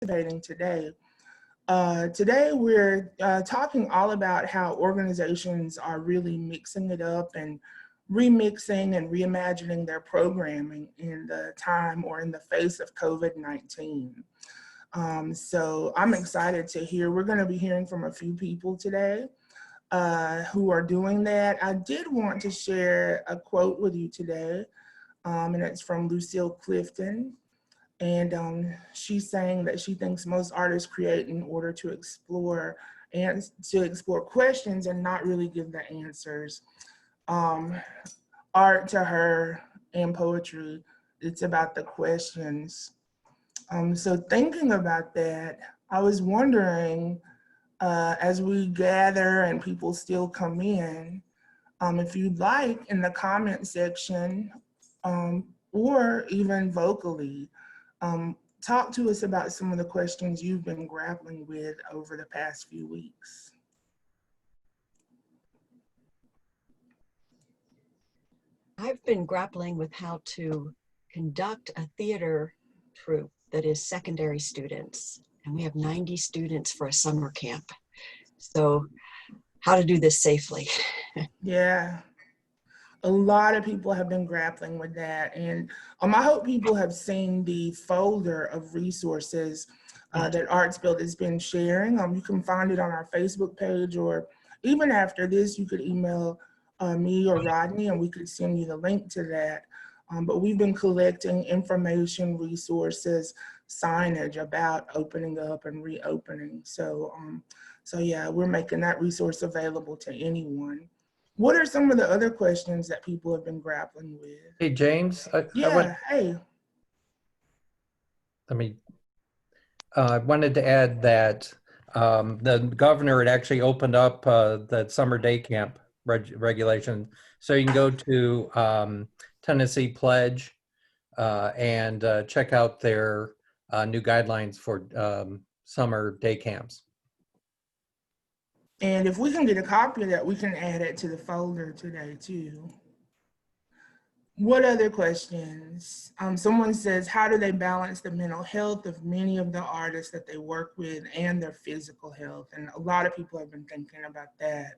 participating today. Today we're talking all about how organizations are really mixing it up and remixing and reimagining their programming in the time or in the face of COVID-19. So I'm excited to hear, we're going to be hearing from a few people today who are doing that. I did want to share a quote with you today, and it's from Lucille Clifton. And she's saying that she thinks most artists create in order to explore questions and not really give the answers. Art to her and poetry, it's about the questions. So thinking about that, I was wondering, as we gather and people still come in, if you'd like in the comment section, or even vocally, talk to us about some of the questions you've been grappling with over the past few weeks. I've been grappling with how to conduct a theater troupe that is secondary students, and we have 90 students for a summer camp. So how to do this safely. Yeah, a lot of people have been grappling with that. And I hope people have seen the folder of resources that ArtsBuild has been sharing. You can find it on our Facebook page, or even after this, you could email me or Rodney and we could send you the link to that. But we've been collecting information, resources, signage about opening up and reopening. So yeah, we're making that resource available to anyone. What are some of the other questions that people have been grappling with? Hey, James. Hey. I wanted to add that the governor had actually opened up the summer day camp regulation. So you can go to Tennessee Pledge and check out their new guidelines for summer day camps. And if we can get a copy of that, we can add it to the folder today too. What other questions? Someone says, how do they balance the mental health of many of the artists that they work with and their physical health? And a lot of people have been thinking about that.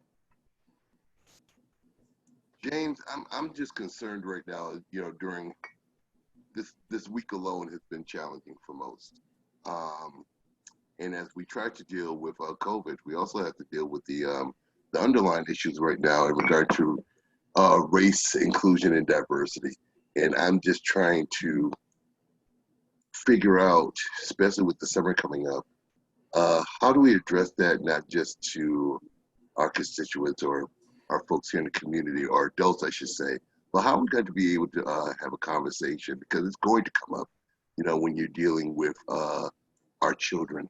James, I'm just concerned right now, during this week alone has been challenging for most. And as we try to deal with COVID, we also have to deal with the underlying issues right now in regard to race, inclusion, and diversity. And I'm just trying to figure out, especially with the summer coming up, how do we address that, not just to our constituents or our folks here in the community, or adults, I should say, but how are we going to be able to have a conversation, because it's going to come up, when you're dealing with our children,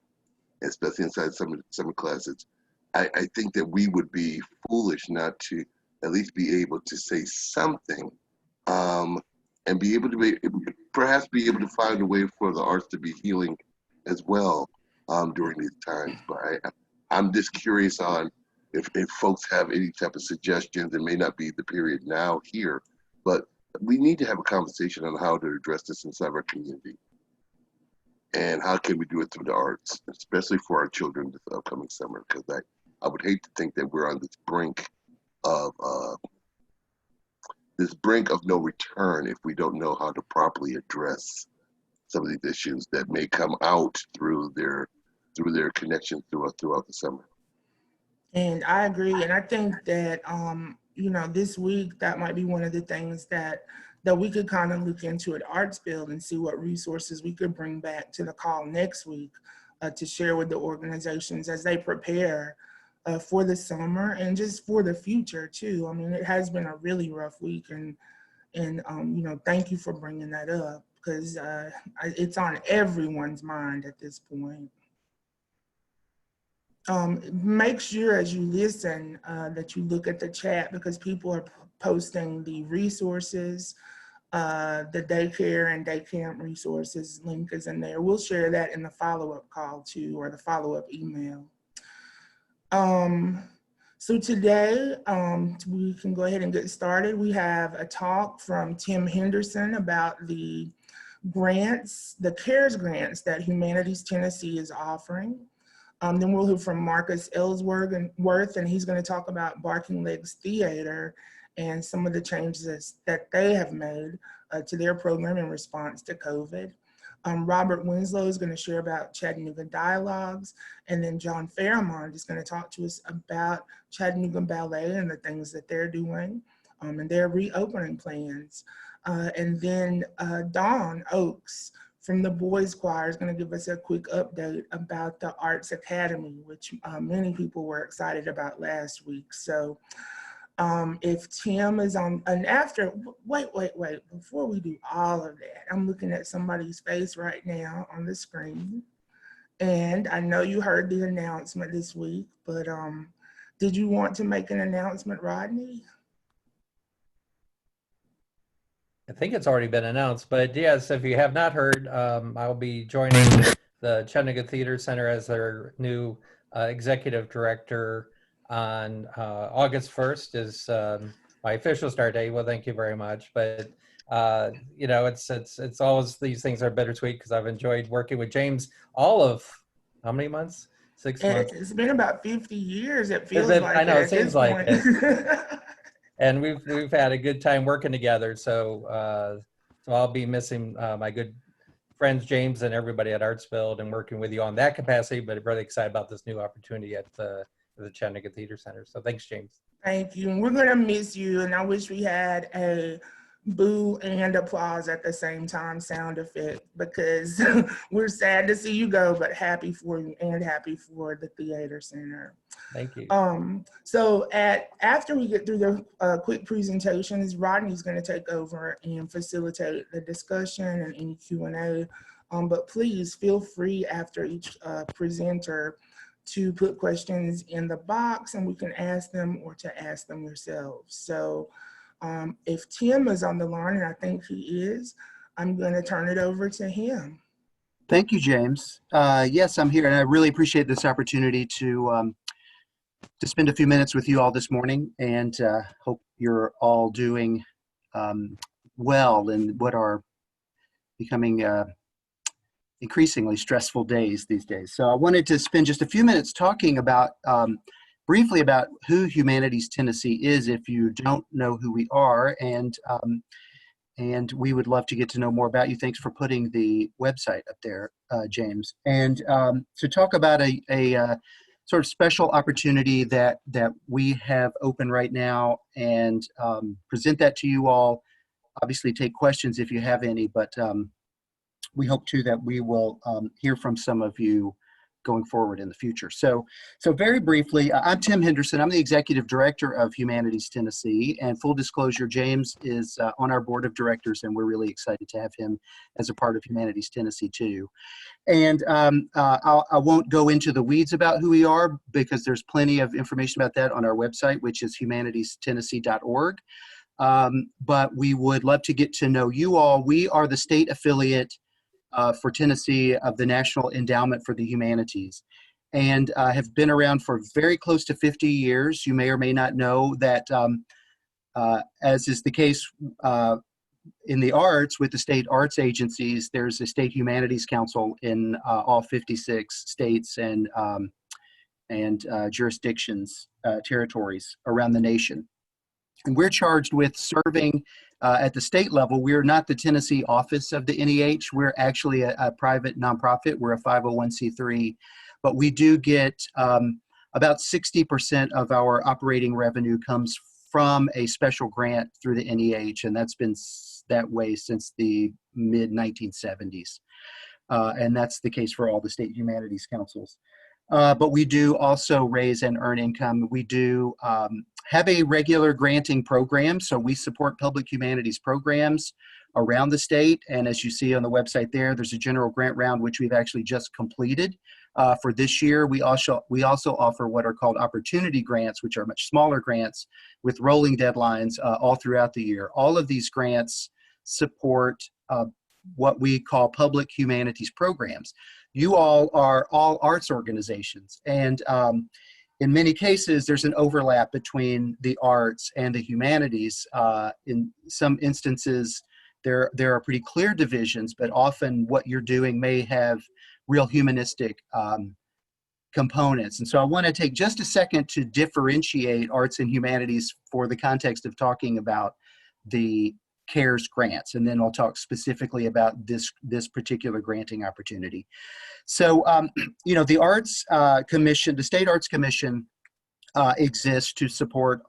especially inside summer classes. I think that we would be foolish not to at least be able to say something, and be able to perhaps be able to find a way for the arts to be healing as well during these times. But I'm just curious on if folks have any type of suggestions. It may not be the period now here, but we need to have a conversation on how to address this inside our community. And how can we do it through the arts, especially for our children this upcoming summer? Because I would hate to think that we're on this brink of no return if we don't know how to properly address some of these issues that may come out through their connections throughout the summer. And I agree. And I think that, this week, that might be one of the things that we could kind of look into at ArtsBuild and see what resources we could bring back to the call next week to share with the organizations as they prepare for the summer and just for the future too. I mean, it has been a really rough week, and thank you for bringing that up, because it's on everyone's mind at this point. Make sure as you listen that you look at the chat, because people are posting the resources, the daycare and day camp resources link is in there. We'll share that in the follow-up call too, or the follow-up email. So today, we can go ahead and get started. We have a talk from Tim Henderson about the grants, the CARES grants that Humanities Tennessee is offering. Then we'll hear from Marcus Ellsworth, and he's going to talk about Barking Legs Theater and some of the changes that they have made to their program in response to COVID. Robert Winslow is going to share about Chattanooga Dialogues, and then John Fairmont is going to talk to us about Chattanooga Ballet and the things that they're doing and their reopening plans. And then Dawn Oakes from the Boys Choir is going to give us a quick update about the Arts Academy, which many people were excited about last week. So if Tim is on, and after, wait, before we do all of that, I'm looking at somebody's face right now on the screen. And I know you heard the announcement this week, but did you want to make an announcement, Rodney? I think it's already been announced, but yes, if you have not heard, I'll be joining the Chattanooga Theater Center as their new executive director on August 1st is my official start date. Well, thank you very much. But you know, it's always, these things are bittersweet because I've enjoyed working with James all of how many months? 6 months. It's been about 50 years. It feels like I know, it it seems like it. And we've had a good time working together. So so I'll be missing my good friends James and everybody at Artsfield and working with you on that capacity. But I'm really excited about this new opportunity at the Chattanooga Theater Center. So thanks, James. Thank you. And we're gonna miss you. And I wish we had a boo and applause at the same time sound effect, because we're sad to see you go, but happy for you and happy for the theater center. Thank you. So after we get through the quick presentations, Rodney's going to take over and facilitate the discussion and any Q&A. But please feel free after each presenter to put questions in the box and we can ask them, or to ask them yourselves. So if Tim is on the line, and I think he is, I'm going to turn it over to him. Thank you, James. Yes, I'm here, and I really appreciate this opportunity to spend a few minutes with you all this morning, and hope you're all doing well in what are becoming increasingly stressful days these days. So I wanted to spend just a few minutes talking about briefly about who Humanities Tennessee is, if you don't know who we are, and we would love to get to know more about you. Thanks for putting the website up there, James. And to talk about a sort of special opportunity that we have open right now, and present that to you all. Obviously take questions if you have any, but we hope too that we will hear from some of you going forward in the future. So very briefly, I'm Tim Henderson. I'm the Executive Director of Humanities Tennessee, and full disclosure, James is on our board of directors, and we're really excited to have him as a part of Humanities Tennessee too. And I won't go into the weeds about who we are, because there's plenty of information about that on our website, which is humanitiestennessee.org. But we would love to get to know you all. We are the state affiliate for Tennessee of the National Endowment for the Humanities, and have been around for very close to 50 years. You may or may not know that, as is the case in the arts with the state arts agencies, there's a state humanities council in all 56 states and jurisdictions, territories around the nation. And we're charged with serving at the state level. We're not the Tennessee office of the NEH. We're actually a private nonprofit. We're a 501c3, but we do get about 60% of our operating revenue comes from a special grant through the NEH, and that's been that way since the mid-1970s. And that's the case for all the state humanities councils. But we do also raise and earn income. We do have a regular granting program, so we support public humanities programs around the state. And as you see on the website there's a general grant round, which we've actually just completed for this year. We also offer what are called opportunity grants, which are much smaller grants with rolling deadlines all throughout the year. All of these grants support what we call public humanities programs. You all are all arts organizations, and in many cases, there's an overlap between the arts and the humanities. In some instances, there are pretty clear divisions, but often what you're doing may have real humanistic components. And so I want to take just a second to differentiate arts and humanities for the context of talking about the CARES grants, and then I'll talk specifically about this particular granting opportunity. So, the Arts Commission, the State Arts Commission exists to support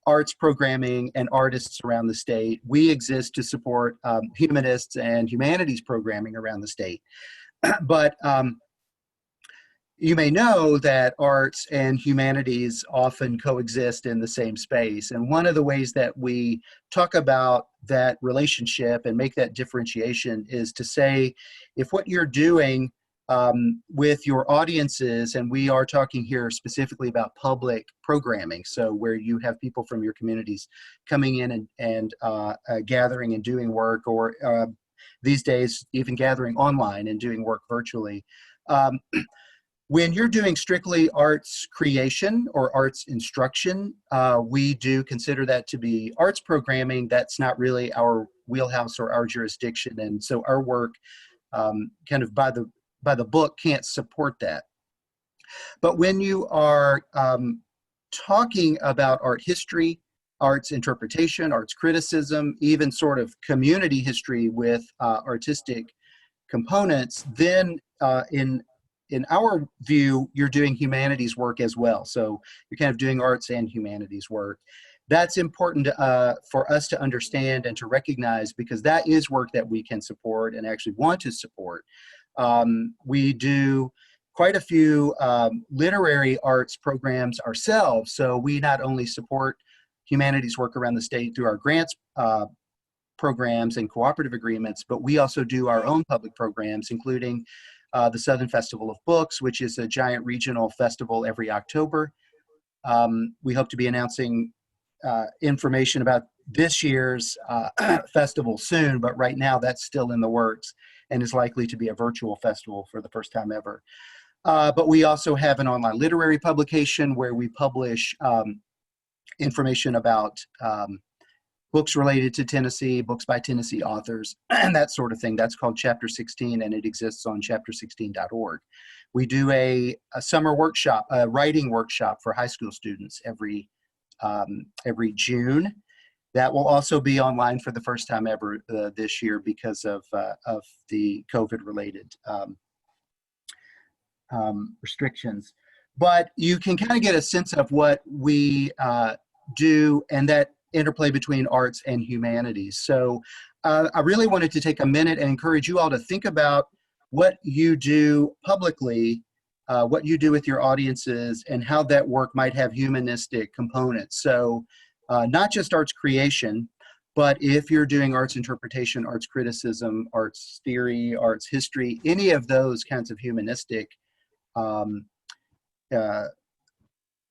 arts programming and artists around the state. We exist to support humanists and humanities programming around the state. But you may know that arts and humanities often coexist in the same space. And one of the ways that we talk about that relationship and make that differentiation is to say, if what you're doing with your audiences, and we are talking here specifically about public programming, so where you have people from your communities coming in and gathering and doing work, or these days even gathering online and doing work virtually. When you're doing strictly arts creation or arts instruction, we do consider that to be arts programming. That's not really our wheelhouse or our jurisdiction, and so our work kind of by the book can't support that. But when you are talking about art history, arts interpretation, arts criticism, even sort of community history with artistic components, then in our view, you're doing humanities work as well. So you're kind of doing arts and humanities work. That's important for us to understand and to recognize, because that is work that we can support and actually want to support. We do quite a few literary arts programs ourselves. So we not only support humanities work around the state through our grants programs and cooperative agreements, but we also do our own public programs, including the Southern Festival of Books, which is a giant regional festival every October. We hope to be announcing information about this year's festival soon, but right now that's still in the works and is likely to be a virtual festival for the first time ever. But we also have an online literary publication where we publish information about books related to Tennessee, books by Tennessee authors, and that sort of thing. That's called Chapter 16, and it exists on chapter16.org. We do a summer workshop, a writing workshop for high school students every June. That will also be online for the first time ever this year because of the COVID-related restrictions. But you can kind of get a sense of what we do and that interplay between arts and humanities. So I really wanted to take a minute and encourage you all to think about what you do publicly, what you do with your audiences, and how that work might have humanistic components. So not just arts creation, but if you're doing arts interpretation, arts criticism, arts theory, arts history, any of those kinds of humanistic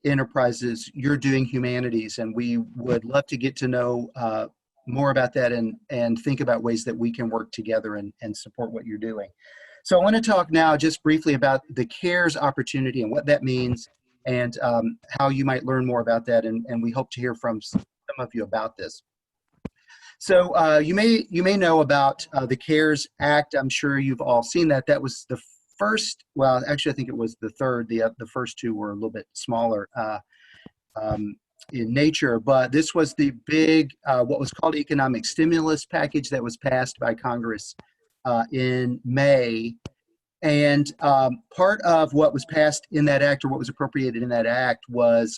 enterprises, you're doing humanities, and we would love to get to know more about that and think about ways that we can work together and support what you're doing. So I want to talk now just briefly about the CARES opportunity and what that means, and how you might learn more about that, and we hope to hear from some of you about this. So you may know about the CARES Act. I'm sure you've all seen that. That was the first, well, actually, I think it was the third. The first two were a little bit smaller in nature, but this was the big, what was called economic stimulus package that was passed by Congress in May. And part of what was passed in that act, or what was appropriated in that act, was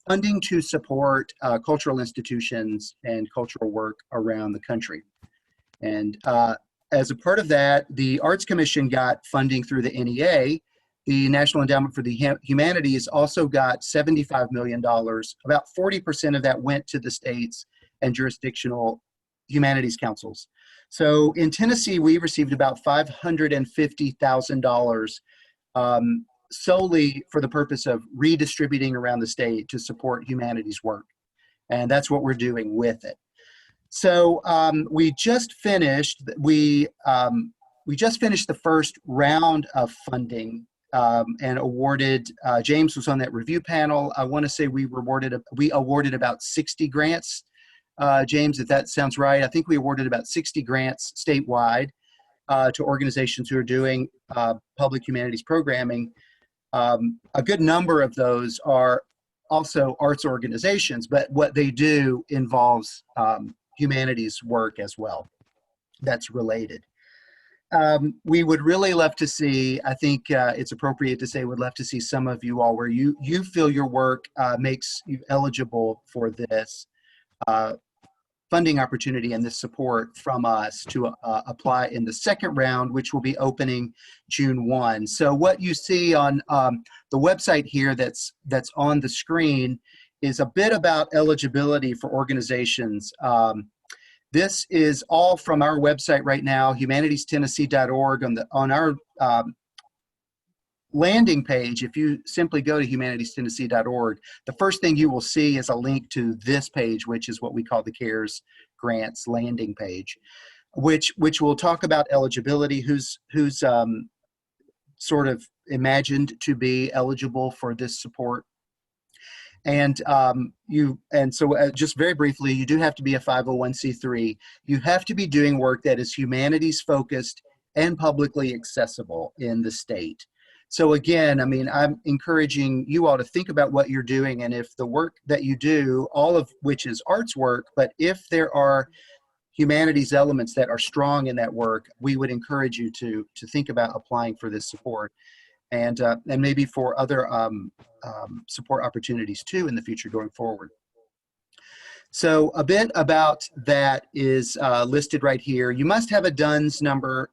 funding to support cultural institutions and cultural work around the country. And as a part of that, the Arts Commission got funding through the NEA. The National Endowment for the Humanities also got $75 million. About 40% of that went to the states and jurisdictional humanities councils. So in Tennessee, we received about $550,000 solely for the purpose of redistributing around the state to support humanities work. And that's what we're doing with it. So we just finished the first round of funding and awarded, James was on that review panel. I want to say we awarded about 60 grants James, if that sounds right. I think we awarded about 60 grants statewide to organizations who are doing public humanities programming. A good number of those are also arts organizations, but what they do involves humanities work as well that's related. We would really love to see, I think it's appropriate to say, would love to see some of you all where you feel your work makes you eligible for this funding opportunity and this support from us to apply in the second round, which will be opening June 1. So what you see on the website here that's on the screen is a bit about eligibility for organizations. This is all from our website right now, humanitiestennessee.org. On our landing page, if you simply go to humanitiestennessee.org, the first thing you will see is a link to this page, which is what we call the CARES Grants landing page, which will talk about eligibility, who's sort of imagined to be eligible for this support. And so just very briefly, you do have to be a 501c3. You have to be doing work that is humanities focused and publicly accessible in the state. So again, I mean, I'm encouraging you all to think about what you're doing, and if the work that you do, all of which is arts work, but if there are humanities elements that are strong in that work, we would encourage you to think about applying for this support, and maybe for other support opportunities too in the future going forward. So a bit about that is listed right here. You must have a DUNS number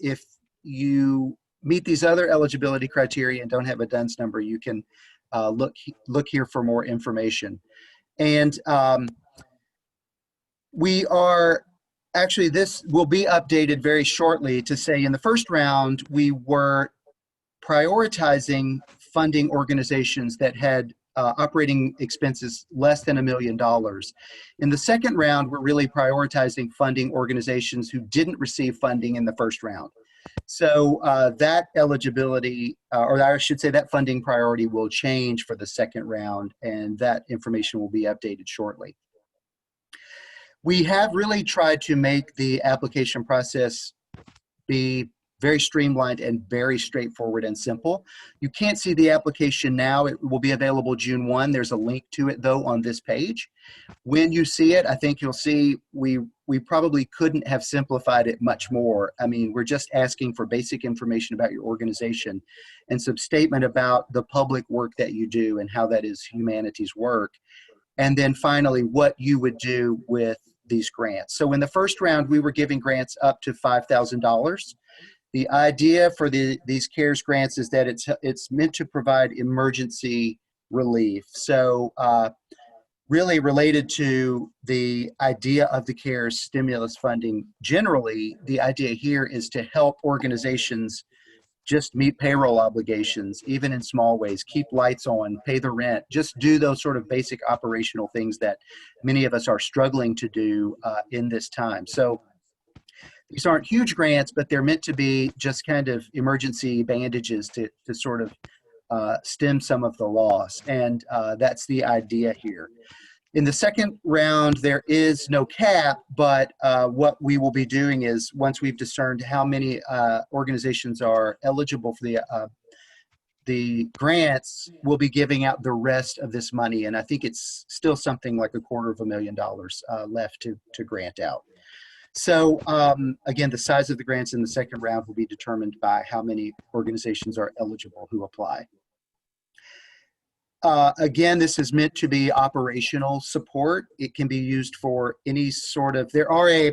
if you meet these other eligibility criteria and don't have a DUNS number. You can look here for more information. And we are actually, this will be updated very shortly to say in the first round we were prioritizing funding organizations that had operating expenses less than $1 million. In the second round, we're really prioritizing funding organizations who didn't receive funding in the first round. So that eligibility, or I should say that funding priority, will change for the second round, and that information will be updated shortly. We have really tried to make the application process be very streamlined and very straightforward and simple. You can't see the application now. It will be available June 1. There's a link to it though on this page. When you see it, I think you'll see we probably couldn't have simplified it much more. I mean, we're just asking for basic information about your organization and some statement about the public work that you do and how that is humanities work. And then finally, what you would do with these grants. So in the first round, we were giving grants up to $5,000. The idea for these CARES grants is that it's meant to provide emergency relief. So really related to the idea of the CARES stimulus funding generally, the idea here is to help organizations just meet payroll obligations, even in small ways, keep lights on, pay the rent, just do those sort of basic operational things that many of us are struggling to do in this time. So these aren't huge grants, but they're meant to be just kind of emergency bandages to sort of stem some of the loss. And that's the idea here. In the second round, there is no cap, but what we will be doing is once we've discerned how many organizations are eligible for the grants, we'll be giving out the rest of this money. And I think it's still something like $250,000 left to grant out. So again, the size of the grants in the second round will be determined by how many organizations are eligible who apply. Again, this is meant to be operational support. It can be used for any sort of, there are a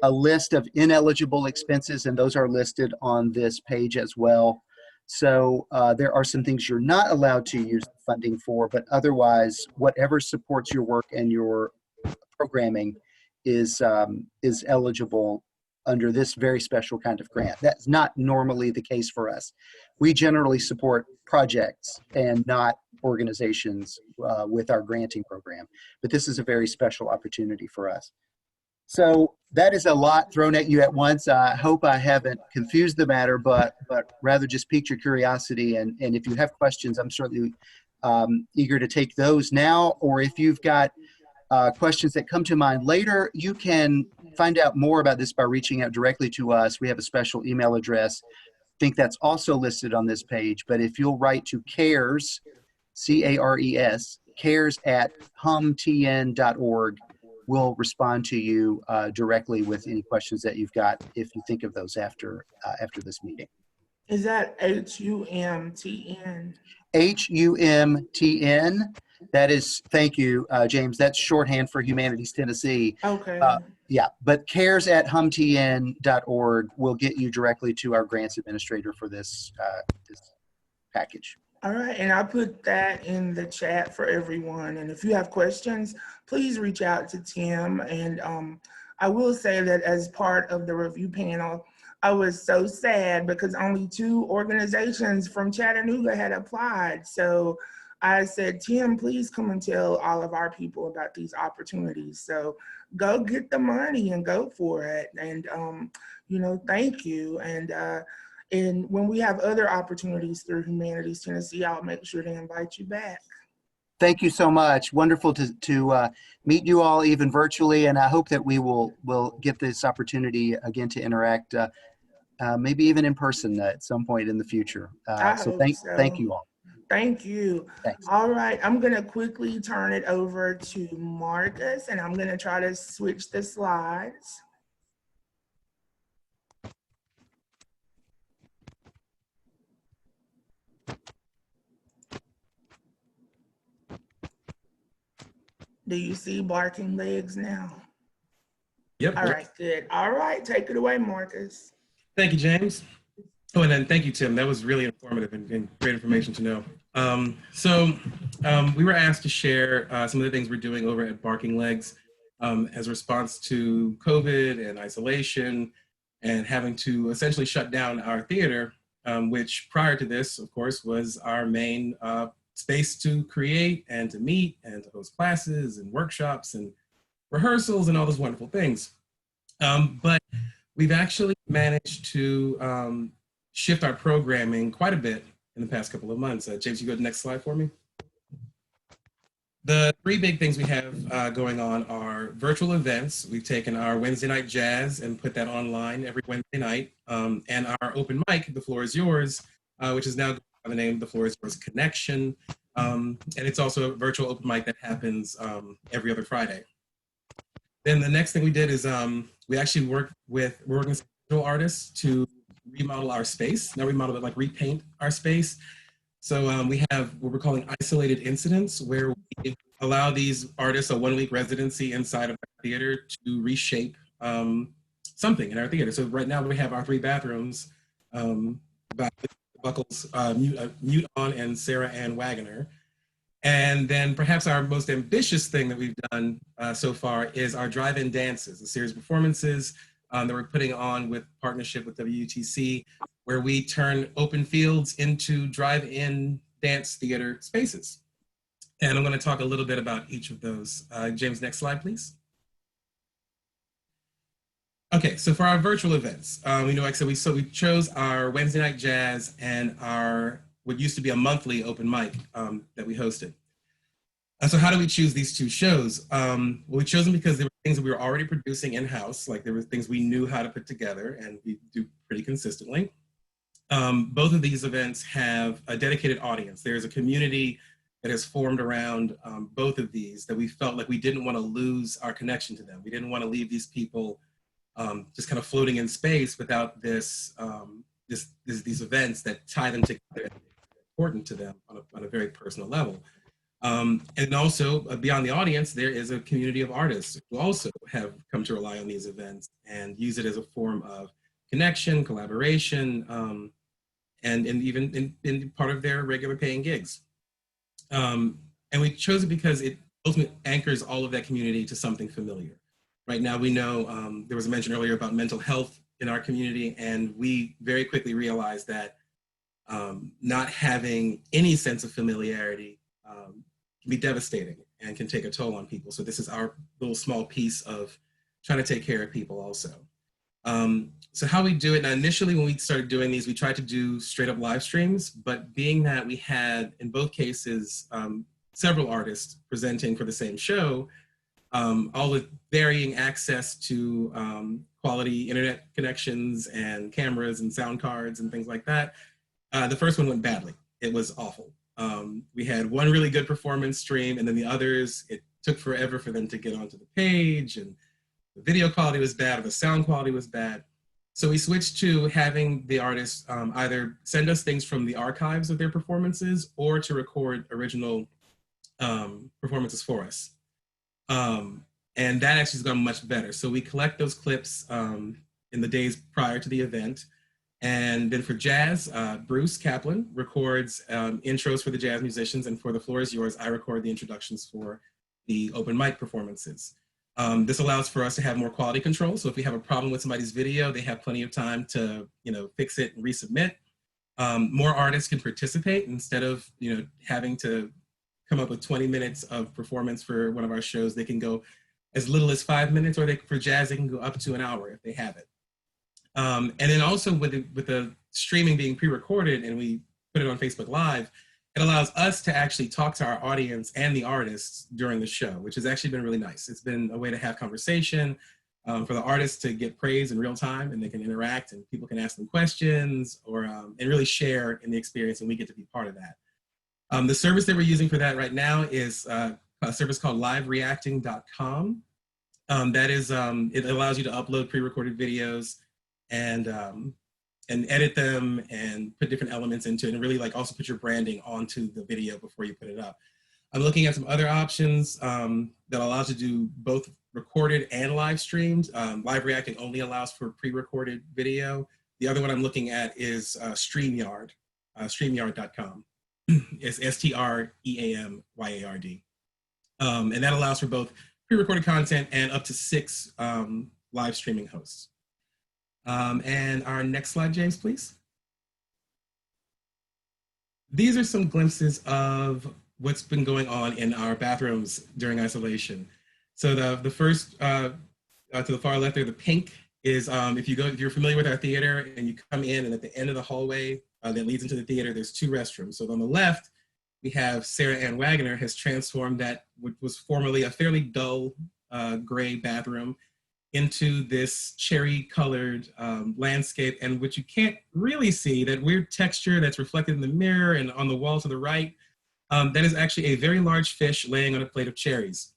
list of ineligible expenses, and those are listed on this page as well. So there are some things you're not allowed to use funding for, but otherwise, whatever supports your work and your programming is eligible under this very special kind of grant. That's not normally the case for us. We generally support projects and not organizations with our granting program, but this is a very special opportunity for us. So that is a lot thrown at you at once. I hope I haven't confused the matter, but rather just piqued your curiosity. And if you have questions, I'm certainly eager to take those now, or if you've got questions that come to mind later. You can find out more about this by reaching out directly to us. We have a special email address. I think that's also listed on this page. But if you'll write to CARES, C-A-R-E-S, cares@humtn.org, we'll respond to you directly with any questions that you've got if you think of those after this meeting. Is that HUMTN? HUMTN. That is, thank you, James. That's shorthand for Humanities Tennessee. Okay. Yeah, but cares@humtn.org will get you directly to our grants administrator for this package. All right, and I put that in the chat for everyone. And if you have questions, please reach out to Tim. And I will say that as part of the review panel, I was so sad because only 2 organizations from Chattanooga had applied. So I said, Tim, please come and tell all of our people about these opportunities. So go get the money and go for it. And, you know, thank you. And when we have other opportunities through Humanities Tennessee, I'll make sure to invite you back. Thank you so much. Wonderful to meet you all, even virtually. And I hope that we will get this opportunity again to interact, maybe even in person at some point in the future. So thank you all. Thank you. Thanks. All right, I'm gonna quickly turn it over to Marcus, and I'm gonna try to switch the slides. Do you see barking legs now? Yep. All right, good. All right, take it away, Marcus. Thank you, James. Oh, and then thank you, Tim. That was really informative and great information to know. We were asked to share some of the things we're doing over at Barking Legs as a response to COVID and isolation and having to essentially shut down our theater, which prior to this, of course, was our main space to create and to meet and to host classes and workshops and rehearsals and all those wonderful things. But we've actually managed to shift our programming quite a bit in the past couple of months. James, you go to the next slide for me. The 3 big things we have going on are virtual events. We've taken our Wednesday night jazz and put that online every Wednesday night. And our open mic, The Floor is Yours, which is now by the name The Floor is Yours Connection. And it's also a virtual open mic that happens every other Friday. Then the next thing we did is we actually worked with visual artists to remodel our space. Not remodel, but like repaint our space. So we have what we're calling isolated incidents, where we allow these artists a 1-week residency inside of our theater to reshape something in our theater. So right now we have our 3 bathrooms, Buckles, Mute On, and Sarah Ann Wagoner. And then perhaps our most ambitious thing that we've done so far is our drive-in dances, a series of performances that we're putting on with partnership with WUTC, where we turn open fields into drive-in dance theater spaces. And I'm going to talk a little bit about each of those. James, next slide, please. Okay, so for our virtual events, like I said, we chose our Wednesday night jazz and our what used to be a monthly open mic that we hosted. So how do we choose these 2 shows? Well, we chose them because there were things that we were already producing in-house, like there were things we knew how to put together and we do pretty consistently. Both of these events have a dedicated audience. There's a community that has formed around both of these that we felt like we didn't want to lose our connection to them. We didn't want to leave these people just kind of floating in space without these events that tie them together and are important to them on a very personal level. And also beyond the audience, there is a community of artists who also have come to rely on these events and use it as a form of connection, collaboration, and even in part of their regular paying gigs. And we chose it because it ultimately anchors all of that community to something familiar. Right now, we know there was a mention earlier about mental health in our community, and we very quickly realized that not having any sense of familiarity can be devastating and can take a toll on people. So this is our little small piece of trying to take care of people also. So how we do it, now initially when we started doing these, we tried to do straight up live streams, but being that we had, in both cases, several artists presenting for the same show, all with varying access to quality internet connections and cameras and sound cards and things like that. The first one went badly. It was awful. We had one really good performance stream, and then the others, it took forever for them to get onto the page, and the video quality was bad, or the sound quality was bad. So we switched to having the artists either send us things from the archives of their performances or to record original performances for us. And that actually has gone much better. So we collect those clips in the days prior to the event. And then for jazz, Bruce Kaplan records intros for the jazz musicians, and for The Floor Is Yours, I record the introductions for the open mic performances. This allows for us to have more quality control. So if we have a problem with somebody's video, they have plenty of time to, fix it and resubmit. More artists can participate instead of, having to come up with 20 minutes of performance for one of our shows. They can go as little as 5 minutes, or for jazz, they can go up to an hour if they have it. And then also with the streaming being pre-recorded and we put it on Facebook Live, it allows us to actually talk to our audience and the artists during the show, which has actually been really nice. It's been a way to have conversation, for the artists to get praise in real time, and they can interact and people can ask them questions or and really share in the experience, and we get to be part of that. The service that we're using for that right now is a service called livereacting.com. That is, it allows you to upload pre-recorded videos and edit them and put different elements into it, and really also put your branding onto the video before you put it up. I'm looking at some other options that allows you to do both recorded and live streams. Live reacting only allows for pre-recorded video. The other one I'm looking at is StreamYard, StreamYard.com. It's StreamYard. And that allows for both pre-recorded content and up to 6 live streaming hosts. And our next slide, James, please. These are some glimpses of what's been going on in our bathrooms during isolation. So the first, to the far left there, the pink is, if you're familiar with our theater and you come in, and at the end of the hallway that leads into the theater, there's 2 restrooms. So on the left, we have Sarah Ann Wagoner has transformed that, which was formerly a fairly dull gray bathroom, into this cherry-colored landscape, and which you can't really see, that weird texture that's reflected in the mirror and on the wall to the right, that is actually a very large fish laying on a plate of cherries.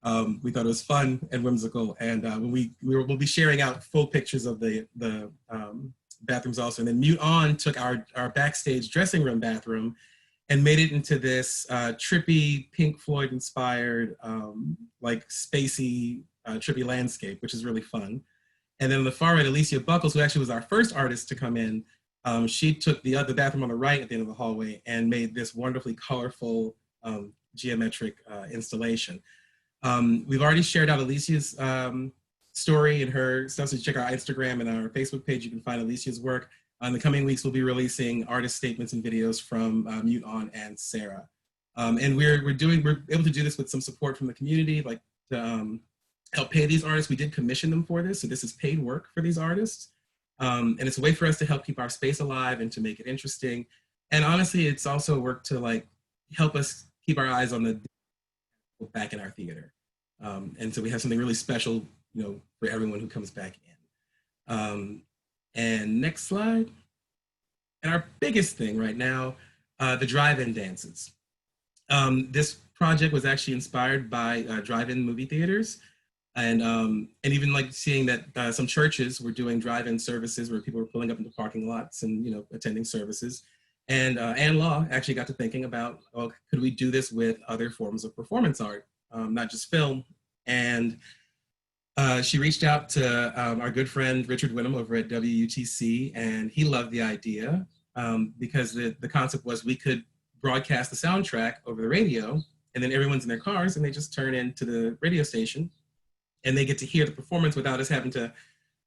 We thought it was fun and whimsical, and we'll be sharing out full pictures of the bathrooms also. And then Mute On took our backstage dressing room bathroom and made it into this trippy Pink Floyd-inspired, spacey, trippy landscape, which is really fun. And then on the far right, Alicia Buckles, who actually was our first artist to come in, she took the bathroom on the right at the end of the hallway and made this wonderfully colorful geometric installation. We've already shared out Alicia's story and her stuff, so check our Instagram and our Facebook page. You can find Alicia's work. In the coming weeks, we'll be releasing artist statements and videos from Mute On and Sarah. And we're able to do this with some support from the community, to help pay these artists. We did commission them for this, so this is paid work for these artists. And it's a way for us to help keep our space alive and to make it interesting. And honestly, it's also a work to help us keep our eyes on the back in our theater. And so we have something really special, for everyone who comes back in. And next slide. And our biggest thing right now, the drive-in dances. This project was actually inspired by drive-in movie theaters. And even seeing that some churches were doing drive-in services where people were pulling up into parking lots and attending services. And Ann Law actually got to thinking about, could we do this with other forms of performance art, not just film? And she reached out to our good friend Richard Wyndham over at WUTC, and he loved the idea because the concept was we could broadcast the soundtrack over the radio, and then everyone's in their cars and they just turn into the radio station and they get to hear the performance without us having to,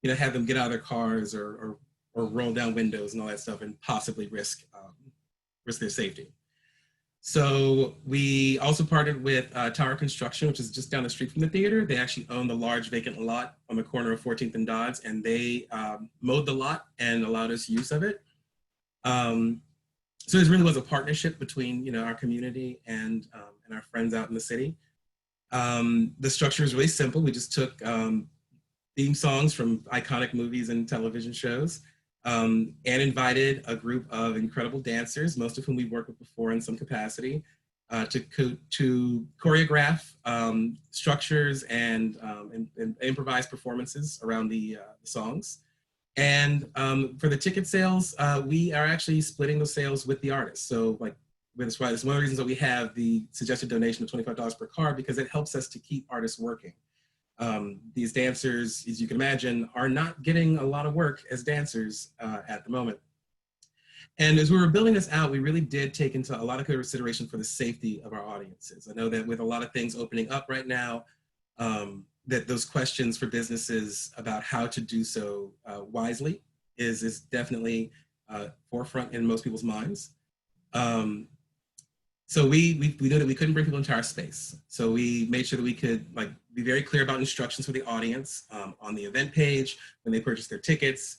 have them get out of their cars or roll down windows and all that stuff and possibly risk their safety. So we also partnered with Tower Construction, which is just down the street from the theater. They actually own the large vacant lot on the corner of 14th and Dodds, and they mowed the lot and allowed us use of it. So this really was a partnership between our community and our friends out in the city. The structure is really simple. We just took theme songs from iconic movies and television shows, and invited a group of incredible dancers, most of whom we've worked with before in some capacity, to choreograph structures and improvised performances around the songs. And for the ticket sales, we are actually splitting those sales with the artists. So like, that's why it's one of the reasons that we have the suggested donation of $25 per card, because it helps us to keep artists working. These dancers, as you can imagine, are not getting a lot of work as dancers at the moment. And as we were building this out, we really did take into a lot of consideration for the safety of our audiences. I know that with a lot of things opening up right now, that those questions for businesses about how to do so wisely is definitely forefront in most people's minds. So we knew that we couldn't bring people into our space. So we made sure that we could like be very clear about instructions for the audience on the event page. When they purchase their tickets,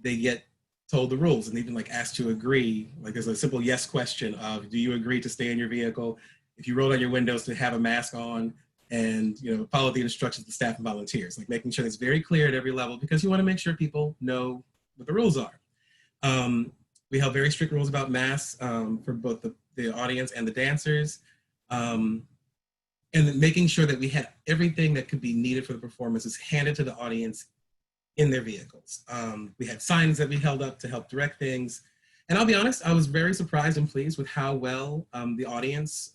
they get told the rules and even like asked to agree. Like there's a simple yes question of, do you agree to stay in your vehicle? If you roll down your windows, to have a mask on, and follow the instructions of the staff and volunteers, like making sure it's very clear at every level, because you want to make sure people know what the rules are. We have very strict rules about masks for both the audience and the dancers, and then making sure that we had everything that could be needed for the performances handed to the audience in their vehicles. We had signs that we held up to help direct things. And I'll be honest, I was very surprised and pleased with how well the audience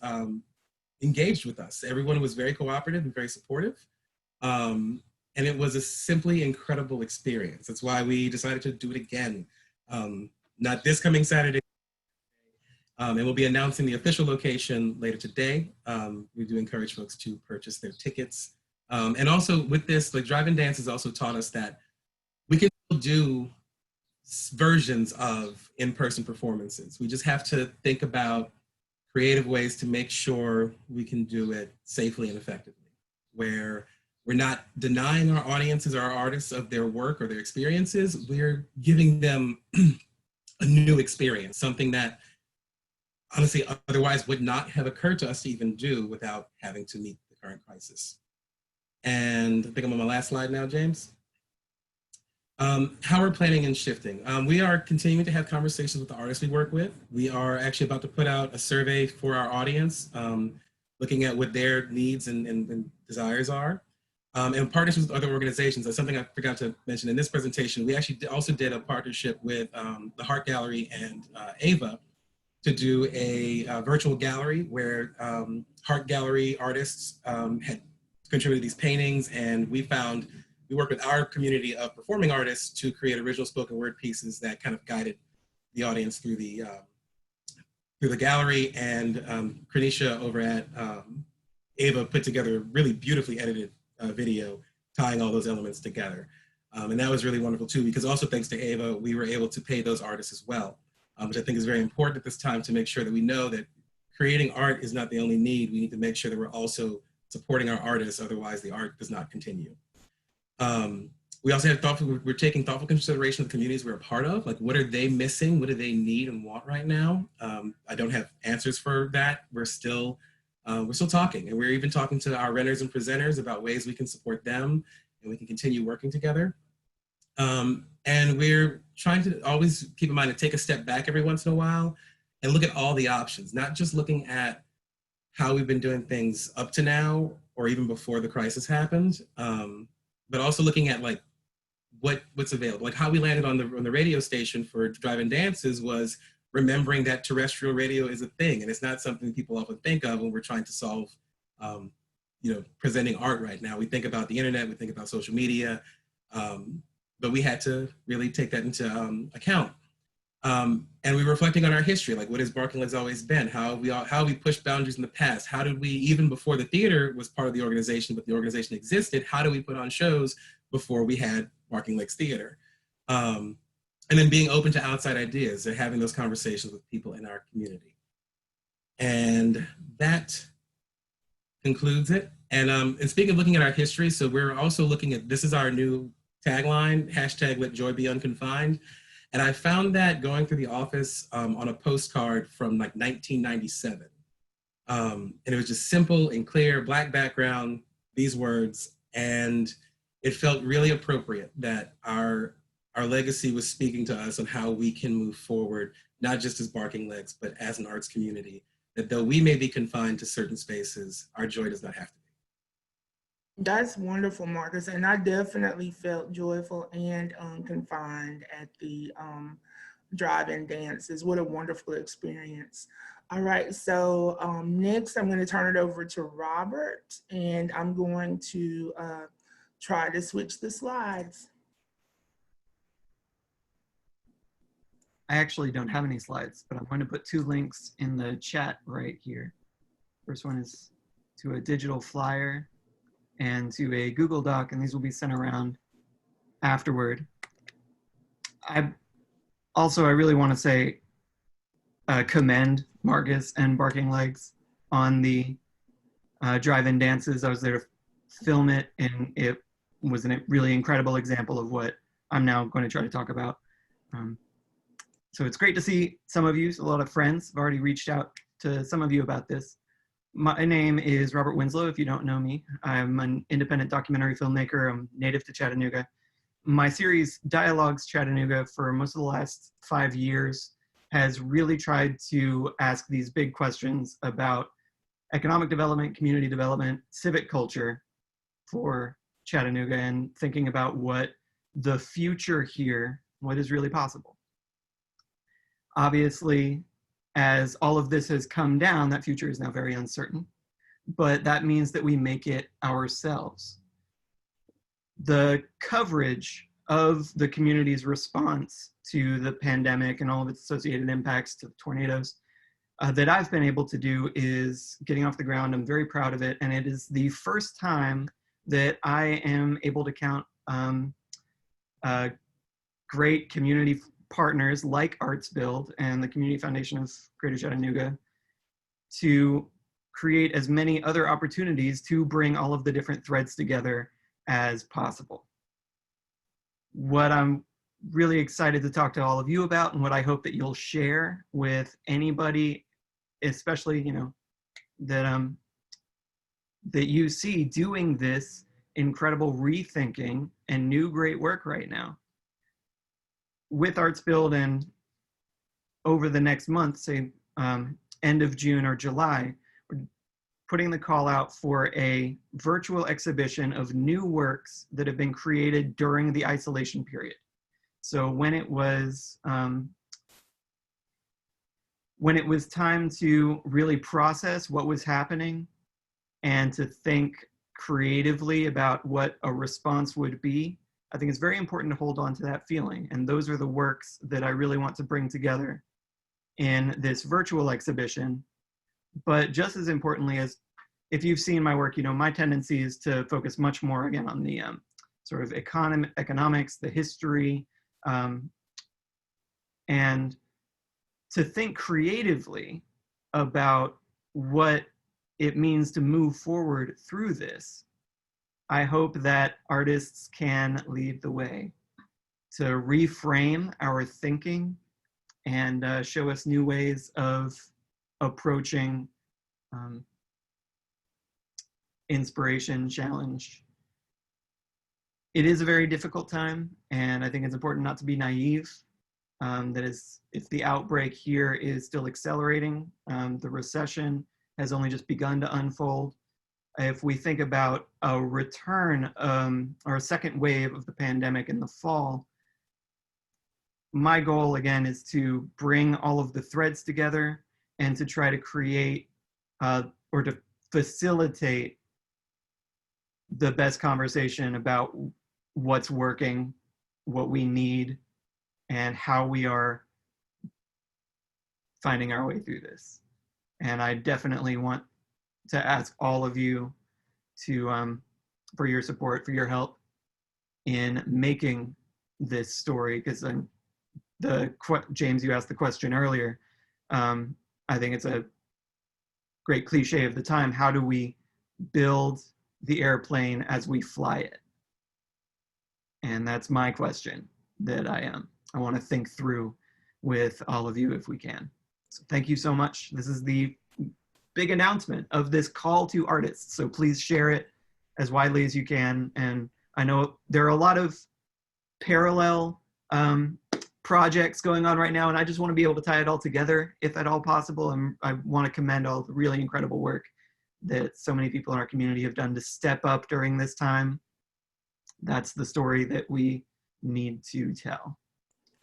engaged with us. Everyone was very cooperative and very supportive. And it was a simply incredible experience. That's why we decided to do it again. Not this coming Saturday. And we'll be announcing the official location later today. We do encourage folks to purchase their tickets. And also with this, like Drive-In Dance has also taught us that we can still do versions of in-person performances. We just have to think about creative ways to make sure we can do it safely and effectively, where we're not denying our audiences or our artists of their work or their experiences. We're giving them a new experience, something that honestly otherwise would not have occurred to us to even do without having to meet the current crisis. And I think I'm on my last slide now, James. How we're planning and shifting. We are continuing to have conversations with the artists we work with. We are actually about to put out a survey for our audience, looking at what their needs and desires are. And partnerships with other organizations. That's something I forgot to mention in this presentation. We actually also did a partnership with the Heart Gallery and AVA to do a virtual gallery where Heart Gallery artists had contributed these paintings, and we worked with our community of performing artists to create original spoken word pieces that kind of guided the audience through the gallery. And Krenisha over at AVA put together a really beautifully edited video tying all those elements together. And that was really wonderful too, because also thanks to AVA, we were able to pay those artists as well, which I think is very important at this time, to make sure that we know that creating art is not the only need. We need to make sure that we're also supporting our artists, otherwise the art does not continue. We also have we're taking thoughtful consideration of the communities we're a part of. Like, what are they missing? What do they need and want right now? I don't have answers for that. We're still talking, and we're even talking to our renters and presenters about ways we can support them and we can continue working together. And we're trying to always keep in mind to take a step back every once in a while and look at all the options, not just looking at how we've been doing things up to now or even before the crisis happened, but also looking at like what's available. Like how we landed on the radio station for Drive-In Dances was remembering that terrestrial radio is a thing, and it's not something people often think of when we're trying to solve, presenting art right now. We think about the internet, we think about social media, but we had to really take that into account. And we were reflecting on our history, like what has Barking Legs always been? How we pushed boundaries in the past? How did we, even before the theater was part of the organization, but the organization existed, how do we put on shows before we had Barking Legs Theater? And then being open to outside ideas and having those conversations with people in our community. And that concludes it. And speaking of looking at our history, so we're also looking at, this is our new tagline, hashtag Let Joy Be Unconfined. And I found that going through the office on a postcard from like 1997. And it was just simple and clear, Black background, these words. And it felt really appropriate that our legacy was speaking to us on how we can move forward, not just as Barking Legs, but as an arts community, that though we may be confined to certain spaces, our joy does not have to be. That's wonderful, Marcus. And I definitely felt joyful and confined at the drive-in dances. What a wonderful experience. All right, so next I'm going to turn it over to Robert, and I'm going to try to switch the slides. I actually don't have any slides, but I'm going to put 2 links in the chat right here. First one is to a digital flyer and to a Google Doc, and these will be sent around afterward. I really want to say commend Marcus and Barking Legs on the drive-in dances. I was there to film it, and it was a really incredible example of what I'm now going to try to talk about. So it's great to see some of you, a lot of friends. I've already reached out to some of you about this. My name is Robert Winslow, if you don't know me. I'm an independent documentary filmmaker. I'm native to Chattanooga. My series, Dialogues Chattanooga, for most of the last 5 years, has really tried to ask these big questions about economic development, community development, civic culture for Chattanooga, and thinking about what the future here, what is really possible. Obviously, as all of this has come down, that future is now very uncertain, but that means that we make it ourselves. The coverage of the community's response to the pandemic and all of its associated impacts to tornadoes that I've been able to do is getting off the ground. I'm very proud of it, and it is the first time that I am able to count great community partners like Arts Build and the Community Foundation of Greater Chattanooga to create as many other opportunities to bring all of the different threads together as possible. What I'm really excited to talk to all of you about, and what I hope that you'll share with anybody, especially, you know, that you see doing this incredible rethinking and new great work right now. With Arts Build, and over the next month, say end of June or July, we're putting the call out for a virtual exhibition of new works that have been created during the isolation period. So when it was time to really process what was happening and to think creatively about what a response would be, I think it's very important to hold on to that feeling. And those are the works that I really want to bring together in this virtual exhibition. But just as importantly, as if you've seen my work, you know, my tendency is to focus much more again on the sort of economics, the history, and to think creatively about what it means to move forward through this. I hope that artists can lead the way to reframe our thinking and show us new ways of approaching inspiration, challenge. It is a very difficult time, and I think it's important not to be naive. That is, if the outbreak here is still accelerating, the recession has only just begun to unfold. If we think about a return or a second wave of the pandemic in the fall, my goal again is to bring all of the threads together and to try to create or to facilitate the best conversation about what's working, what we need, and how we are finding our way through this. And I definitely want to ask all of you to for your support, for your help in making this story, because James, you asked the question earlier. I think it's a great cliche of the time. How do we build the airplane as we fly it? And that's my question that I want to think through with all of you if we can. So thank you so much. This is the big announcement of this call to artists. So please share it as widely as you can. And I know there are a lot of parallel projects going on right now, and I just want to be able to tie it all together if at all possible. And I want to commend all the really incredible work that so many people in our community have done to step up during this time. That's the story that we need to tell.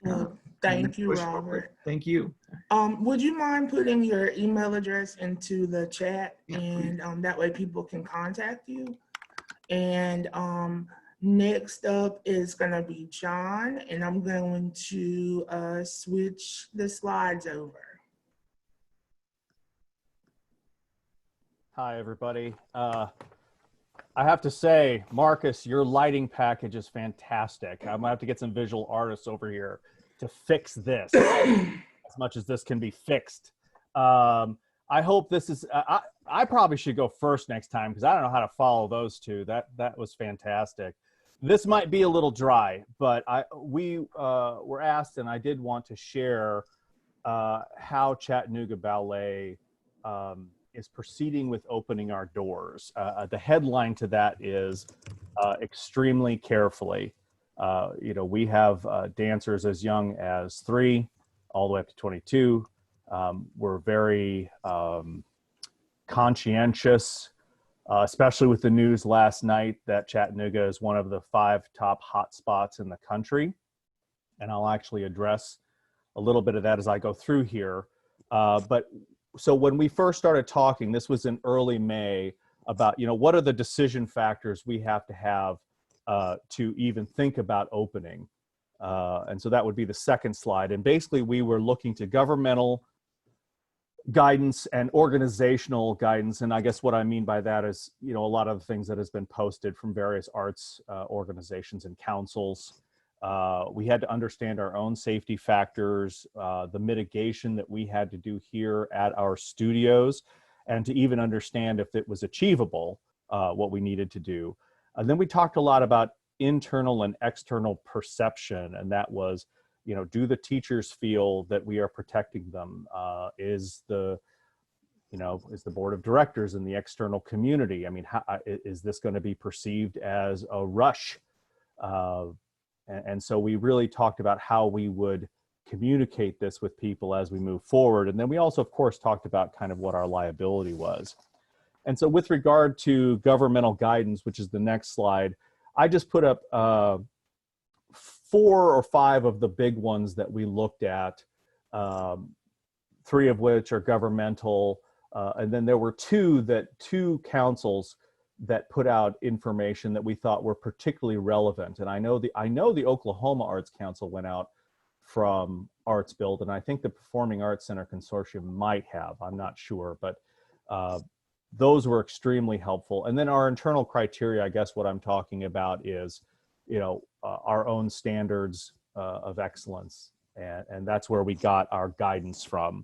Well, thank you, Robert. Thank you. Would you mind putting your email address into the chat? Yeah, and that way people can contact you? And next up is gonna be John, and I'm going to switch the slides over. Hi, everybody. I have to say, Marcus, your lighting package is fantastic. I'm gonna have to get some visual artists over here to fix this as much as this can be fixed. I hope this is, I probably should go first next time because I don't know how to follow those two. That was fantastic. This might be a little dry, but we were asked, and I did want to share how Chattanooga Ballet is proceeding with opening our doors. The headline to that is extremely carefully. You know, we have dancers as young as 3 all the way up to 22. We're very conscientious, especially with the news last night that Chattanooga is one of the 5 top hotspots in the country. And I'll actually address a little bit of that as I go through here. But so when we first started talking, this was in early May, about, you know, what are the decision factors we have to even think about opening. And so that would be the second slide. And basically we were looking to governmental guidance and organizational guidance. And I guess what I mean by that is, you know, a lot of the things that has been posted from various arts organizations and councils. We had to understand our own safety factors, the mitigation that we had to do here at our studios, and to even understand if it was achievable, what we needed to do. And then we talked a lot about internal and external perception, and that was, you know, do the teachers feel that we are protecting them? Is the board of directors and the external community, I mean, how, is this going to be perceived as a rush? And so we really talked about how we would communicate this with people as we move forward. And then we also, of course, talked about kind of what our liability was. And so with regard to governmental guidance, which is the next slide, I just put up 4 or 5 of the big ones that we looked at, 3 of which are governmental. And then there were 2 councils that put out information that we thought were particularly relevant. And I know the Oklahoma Arts Council went out from Arts Build, and I think the Performing Arts Center Consortium might have, I'm not sure, but those were extremely helpful. And then our internal criteria, I guess what I'm talking about is, you know, our own standards of excellence. And that's where we got our guidance from.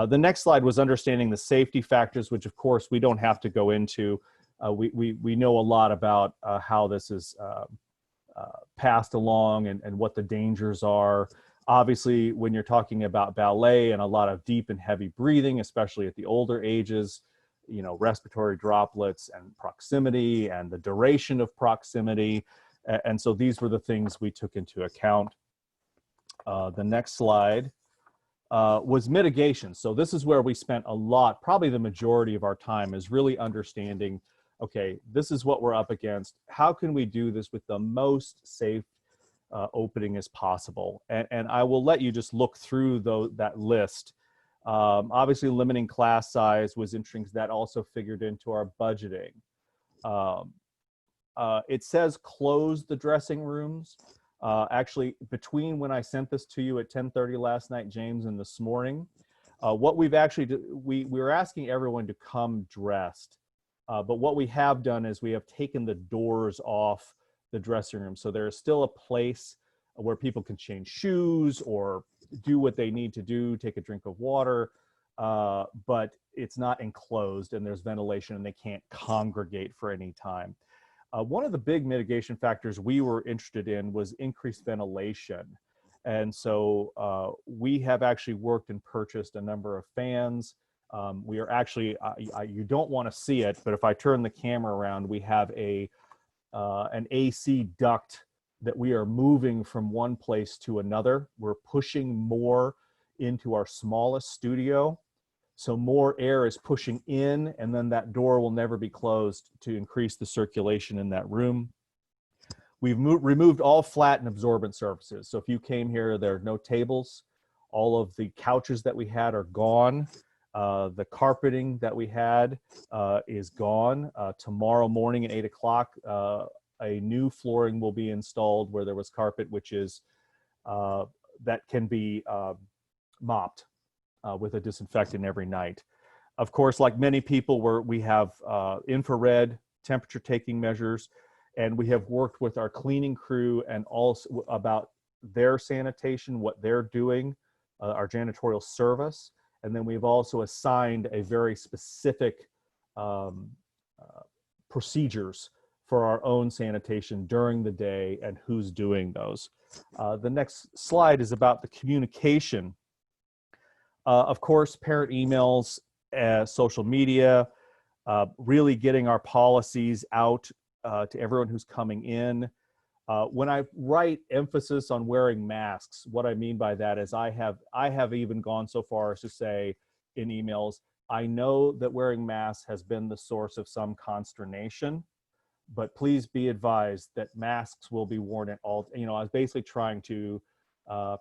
The next slide was understanding the safety factors, which of course we don't have to go into. We know a lot about how this is passed along and what the dangers are. Obviously, when you're talking about ballet and a lot of deep and heavy breathing, especially at the older ages, you know, respiratory droplets and proximity and the duration of proximity. And so these were the things we took into account. The next slide was mitigation. So this is where we spent a lot, probably the majority of our time, is really understanding, okay, this is what we're up against. How can we do this with the most safe opening as possible? And I will let you just look through that list. Obviously, limiting class size was interesting because that also figured into our budgeting. It says close the dressing rooms. Actually, between when I sent this to you at 10:30 last night, James, and this morning, what we've actually, we were asking everyone to come dressed. But what we have done is we have taken the doors off the dressing room. So there is still a place where people can change shoes or do what they need to do, take a drink of water, but it's not enclosed and there's ventilation and they can't congregate for any time. One of the big mitigation factors we were interested in was increased ventilation. And so we have actually worked and purchased a number of fans We are actually, you don't want to see it, but if I turn the camera around, we have an AC duct that we are moving from one place to another. We're pushing more into our smallest studio. So more air is pushing in, and then that door will never be closed to increase the circulation in that room. We've removed all flat and absorbent surfaces. So if you came here, there are no tables. All of the couches that we had are gone. The carpeting that we had is gone. Tomorrow morning at 8 o'clock, a new flooring will be installed where there was carpet, which is that can be mopped with a disinfectant every night. Of course, like many people, we have infrared temperature taking measures, and we have worked with our cleaning crew and also about their sanitation, what they're doing, our janitorial service. And then we've also assigned a very specific procedures for our own sanitation during the day and who's doing those. The next slide is about the communication. Of course, parent emails, social media, really getting our policies out to everyone who's coming in. When I write emphasis on wearing masks, what I mean by that is I have even gone so far as to say in emails, I know that wearing masks has been the source of some consternation, but please be advised that masks will be worn at all. I was basically trying to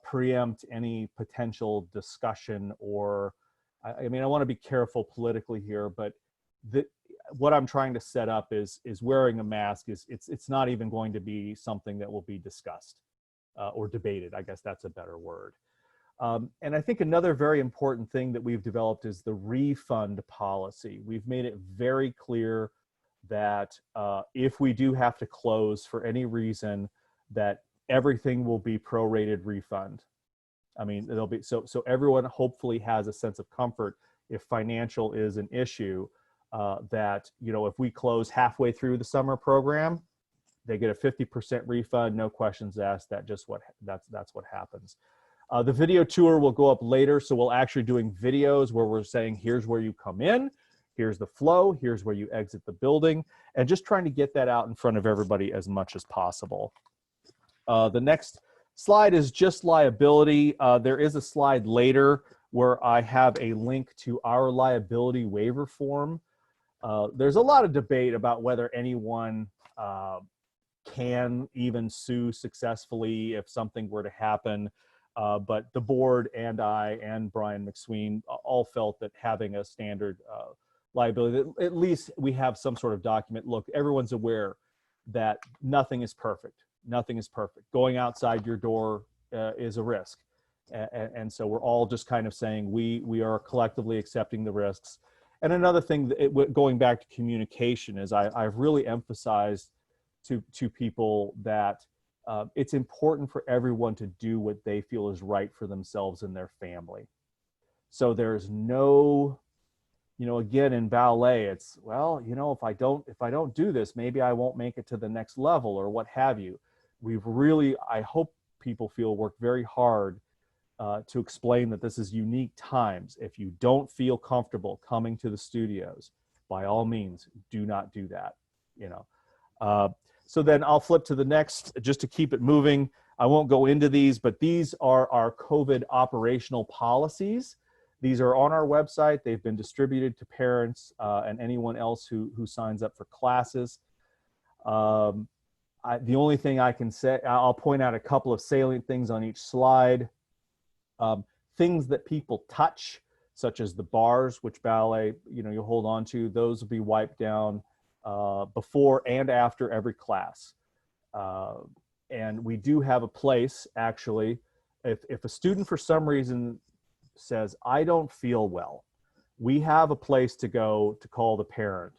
preempt any potential discussion, or I want to be careful politically here, but what I'm trying to set up is wearing a mask it's not even going to be something that will be discussed or debated. I guess that's a better word. And I think another very important thing that we've developed is the refund policy. We've made it very clear that if we do have to close for any reason, that everything will be prorated refund. It'll be so everyone hopefully has a sense of comfort if financial is an issue. That if we close halfway through the summer program, they get a 50% refund, no questions asked. That's what happens. The video tour will go up later, so we'll actually doing videos where we're saying here's where you come in, here's the flow, here's where you exit the building, and just trying to get that out in front of everybody as much as possible. The next slide is just liability. There is a slide later where I have a link to our liability waiver form. There's a lot of debate about whether anyone can even sue successfully if something were to happen. But the board and I and Brian McSween all felt that having a standard liability, at least we have some sort of document. Look, everyone's aware that nothing is perfect. Nothing is perfect. Going outside your door is a risk. And so we're all just kind of saying we are collectively accepting the risks. And another thing, going back to communication, is I've really emphasized to people that it's important for everyone to do what they feel is right for themselves and their family. So there's no, again, in ballet, it's, well, if I don't do this, maybe I won't make it to the next level or what have you. I hope people feel worked very hard to explain that this is unique times. If you don't feel comfortable coming to the studios, by all means, do not do that. So then I'll flip to the next, just to keep it moving. I won't go into these, but these are our COVID operational policies. These are on our website. They've been distributed to parents and anyone else who signs up for classes. The only thing I can say, I'll point out a couple of salient things on each slide. Things that people touch, such as the bars, which ballet, you hold on to, those will be wiped down before and after every class. And we do have a place, actually, if a student for some reason says, I don't feel well, we have a place to go to call the parent.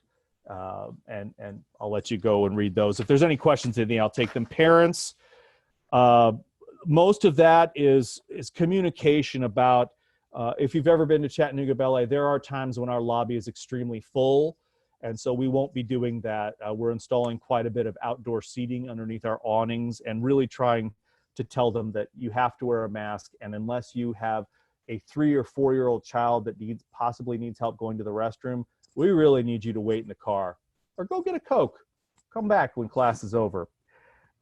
And I'll let you go and read those. If there's any questions, I'll take them. Parents, most of that is communication about, if you've ever been to Chattanooga Ballet, there are times when our lobby is extremely full. And so we won't be doing that. We're installing quite a bit of outdoor seating underneath our awnings and really trying to tell them that you have to wear a mask. And unless you have a 3 or 4-year-old child that possibly needs help going to the restroom, we really need you to wait in the car or go get a Coke. Come back when class is over.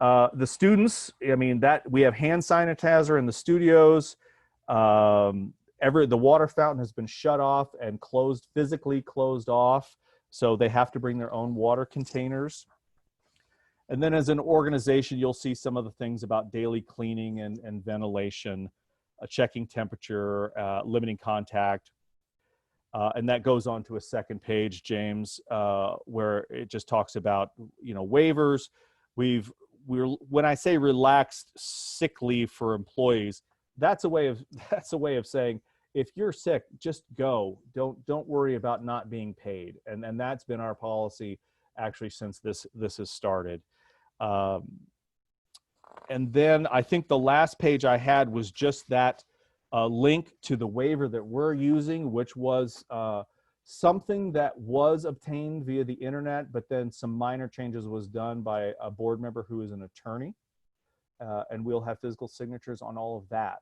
The students, I mean, that we have hand sanitizer in the studios. The water fountain has been shut off and physically closed off. So they have to bring their own water containers. And then as an organization, you'll see some of the things about daily cleaning and ventilation, checking temperature, limiting contact. And that goes on to a second page, James, where it just talks about, waivers. When I say relaxed sick leave for employees, that's a way of saying, if you're sick, just go. Don't worry about not being paid. And that's been our policy actually since this has started. And then I think the last page I had was just that link to the waiver that we're using, which was something that was obtained via the internet, but then some minor changes was done by a board member who is an attorney. And we'll have physical signatures on all of that.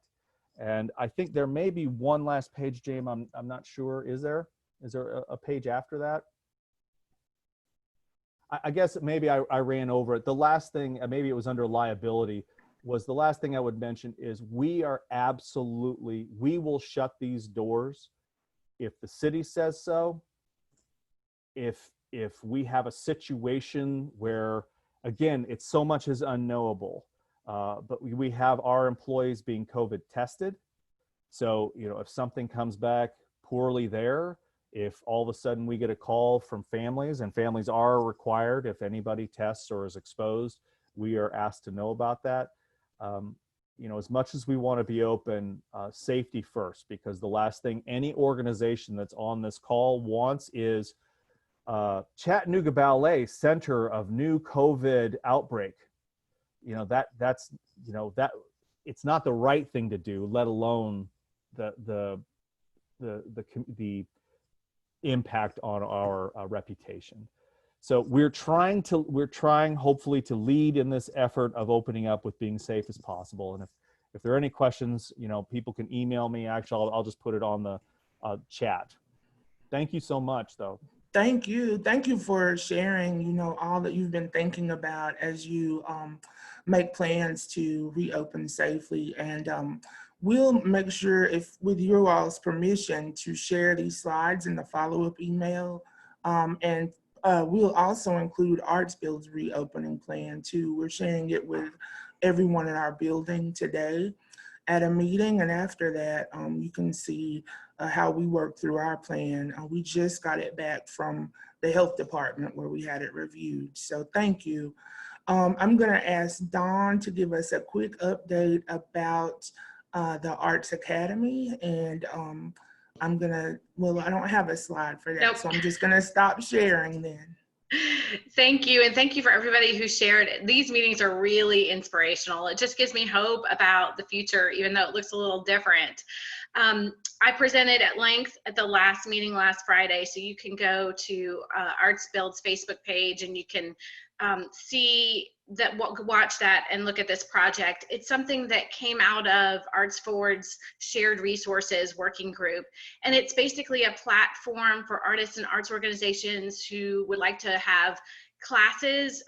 And I think there may be one last page, James. I'm not sure. Is there a page after that? I guess maybe I ran over it. The last thing, maybe it was under liability, was the last thing I would mention is we will shut these doors if the city says so. If we have a situation where, again, it's so much is unknowable, but we have our employees being COVID tested. So, if something comes back poorly there, if all of a sudden we get a call from families, and families are required, if anybody tests or is exposed, we are asked to know about that. As much as we want to be open, safety first, because the last thing any organization that's on this call wants is Chattanooga Ballet center of new COVID outbreak. That's it's not the right thing to do, let alone the impact on our reputation. So we're trying hopefully to lead in this effort of opening up with being safe as possible. And if there are any questions, people can email me. Actually, I'll just put it on the chat. Thank you so much, though. Thank you. Thank you for sharing, all that you've been thinking about as you make plans to reopen safely. And we'll make sure, if with your all's permission, to share these slides in the follow-up email. And we'll also include ArtsBuild's reopening plan too. We're sharing it with everyone in our building today at a meeting. And after that, you can see how we work through our plan. We just got it back from the health department where we had it reviewed. So thank you. I'm gonna ask Dawn to give us a quick update about the Arts Academy. And I don't have a slide for that. Nope. So I'm just gonna stop sharing then. Thank you. And thank you for everybody who shared. These meetings are really inspirational. It just gives me hope about the future, even though it looks a little different. I presented at length at the last meeting last Friday, so you can go to ArtsBuild's Facebook page and you can watch that and look at this project. It's something that came out of Arts Forward's shared resources working group. And it's basically a platform for artists and arts organizations who would like to have classes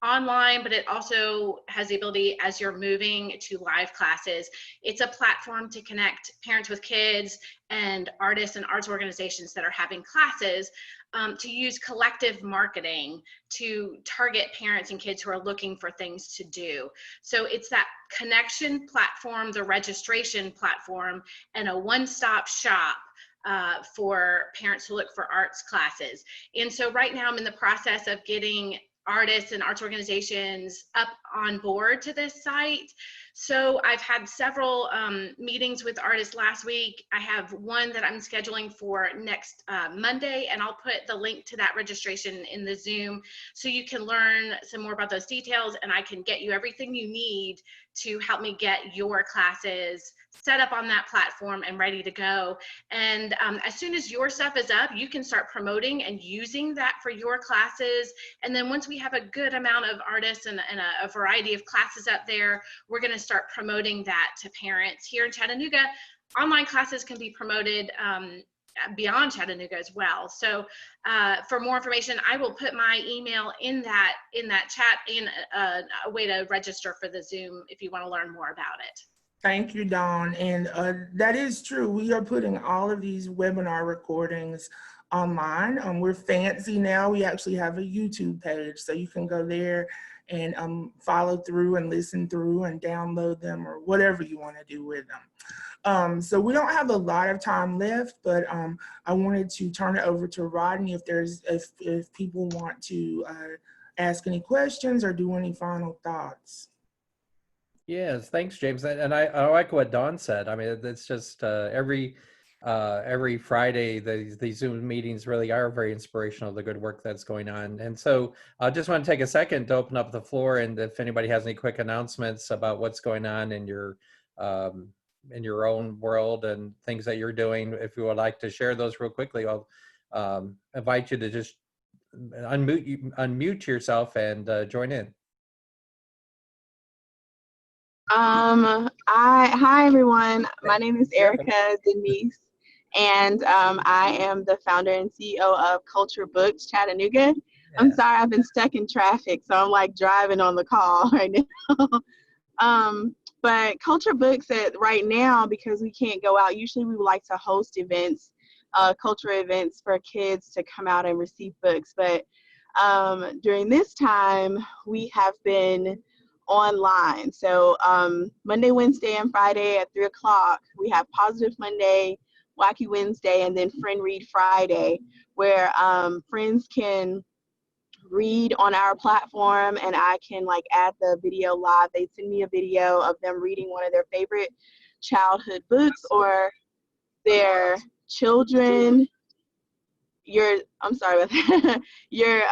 online, but it also has the ability, as you're moving to live classes, it's a platform to connect parents with kids and artists and arts organizations that are having classes to use collective marketing to target parents and kids who are looking for things to do. So it's that connection platform, the registration platform, and a one-stop shop for parents who look for arts classes. And so right now I'm in the process of getting artists and arts organizations up on board to this site. So I've had several meetings with artists last week. I have one that I'm scheduling for next Monday, and I'll put the link to that registration in the Zoom so you can learn some more about those details, and I can get you everything you need to help me get your classes set up on that platform and ready to go. And as soon as your stuff is up, you can start promoting and using that for your classes. And then once we have a good amount of artists and a variety of classes up there, we're going to start promoting that to parents. Here in Chattanooga, online classes can be promoted beyond Chattanooga as well. So for more information, I will put my email in that chat and a way to register for the Zoom if you want to learn more about it. Thank you, Dawn. And that is true. We are putting all of these webinar recordings online. We're fancy now. We actually have a YouTube page, so you can go there and follow through and listen through and download them or whatever you want to do with them. So we don't have a lot of time left, but I wanted to turn it over to Rodney if people want to ask any questions or do any final thoughts. Yes, thanks, James. And I like what Dawn said. I mean, it's just every Friday, these Zoom meetings really are very inspirational, the good work that's going on. And so I just want to take a second to open up the floor, and if anybody has any quick announcements about what's going on in your own world and things that you're doing, if you would like to share those real quickly, I'll invite you to just unmute yourself and join in. Hi everyone. My name is Erica Denise, and I am the founder and CEO of Culture Books Chattanooga. Yeah. I'm sorry, I've been stuck in traffic, so I'm like driving on the call right now. But Culture Books right now, because we can't go out, usually we would like to host events, cultural events for kids to come out and receive books. But during this time, we have been online. So Monday, Wednesday, and Friday at 3 o'clock, we have Positive Monday, Wacky Wednesday, and then Friend Read Friday, where friends can read on our platform, and I can like add the video live. They send me a video of them reading one of their favorite childhood books, or their children. I'm sorry about that. Your